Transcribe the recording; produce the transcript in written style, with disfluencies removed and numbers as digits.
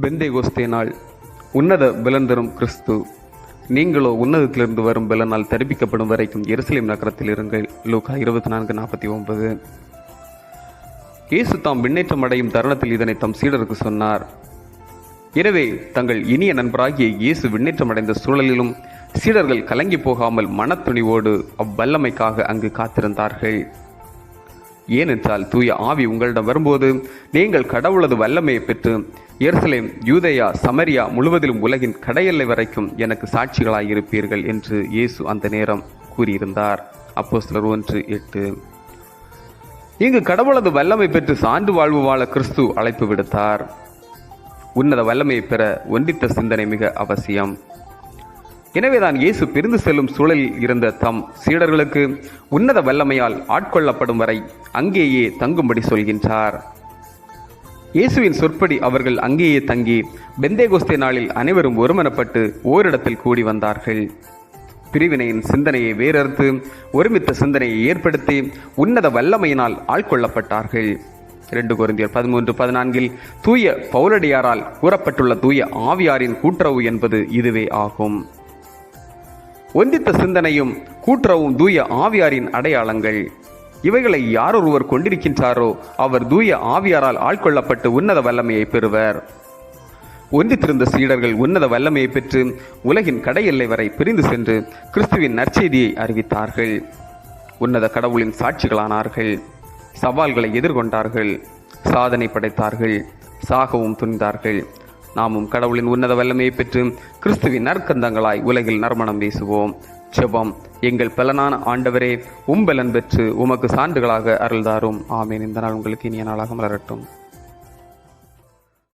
பெந்தேகோஸ்தே நாள். உன்னத பலன் தரும் கிறிஸ்து. நீங்களோ உன்னதத்திலிருந்து வரும் பலனால் தரிப்பிக்கப்படும் வரைக்கும் எருசலேம் நகரத்தில் இருங்கள். லூக்கா 24:49. இயேசு தாம் விண்ணேற்றம் அடையும் தருணத்தில் இதனை தம் சீடருக்கு சொன்னார். எனவே தங்கள் இனிய நண்பராகிய இயேசு விண்ணேற்றம் அடைந்த சூழலிலும் சீடர்கள் கலங்கி போகாமல் மனத்துணிவோடு அவ்வல்லமைக்காக அங்கு காத்திருந்தார்கள். ஏனென்றால் தூய ஆவி உங்களிடம் வரும்போது நீங்கள் கடவுளது வல்லமையை பெற்று எருசலேம், யூதேயா, சமரியா முழுவதிலும் உலகின் கடையெல்லை வரைக்கும் எனக்கு சாட்சிகளாயிருப்பீர்கள் என்று இயேசு அந்த நேரம் கூறியிருந்தார். அப்போஸ்தலர் 1:8. இங்கு கடவுளது வல்லமை பெற்று சான்று வாழ்வு வாழ கிறிஸ்து அழைப்பு விடுத்தார். உன்னத வல்லமையை பெற ஒன்றித்த சிந்தனை மிக அவசியம். எனவேதான் இயேசு பிரிந்து செல்லும் சூழலில் இருந்த தம் சீடர்களுக்கு உன்னத வல்லமையால் ஆட்கொள்ளப்படும் வரை அங்கேயே தங்கும்படி சொல்கின்றார். இயேசுவின் சொற்படி அவர்கள் அங்கேயே தங்கி பெந்தேகோஸ்தே நாளில் அனைவரும் ஒருமனப்பட்டு ஓரிடத்தில் கூடி வந்தார்கள். பிரிவினையின் சிந்தனையை வேறறுத்து ஒருமித்த சிந்தனையை ஏற்படுத்தி உன்னத வல்லமையினால் ஆட்கொள்ளப்பட்டார்கள். 2 கொரிந்தியர் 13:14 தூய பவுலடியாரால் கூறப்பட்டுள்ள தூய ஆவியாரின் கூட்டுறவு என்பது இதுவே ஆகும். ஒன்றித்த சிந்தனையும் கூட்டுறவும் தூய ஆவியாரின் அடையாளங்கள். இவைகளை யாரொருவர் கொண்டிருக்கின்றாரோ அவர் தூய ஆவியாரால் ஆட்கொள்ளப்பட்டு உன்னத வல்லமையை பெறுவர். ஒன்றித்திருந்த சீடர்கள் உன்னத வல்லமையை பெற்று உலகின் கடையெல்லை வரை பிரிந்து சென்று கிறிஸ்துவின் நற்செய்தியை அறிவித்தார்கள். உன்னத கடவுளின் சாட்சிகளானார்கள். சவால்களை எதிர்கொண்டார்கள். சாதனை படைத்தார்கள். சாகவும் துணிந்தார்கள். நாமும் கடவுளின் உன்னத வல்லமையை பெற்று கிறிஸ்துவின் நற்கந்தங்களாய் உலகில் நறுமணம் வீசுவோம். ஜெபம். எங்கள் பலனான ஆண்டவரே, பலன் பெற்று உமக்கு சான்றுகளாக அருள்தாரும். ஆமேன். இந்த நாள் உங்களுக்கு இனிய நாளாக மலரட்டும்.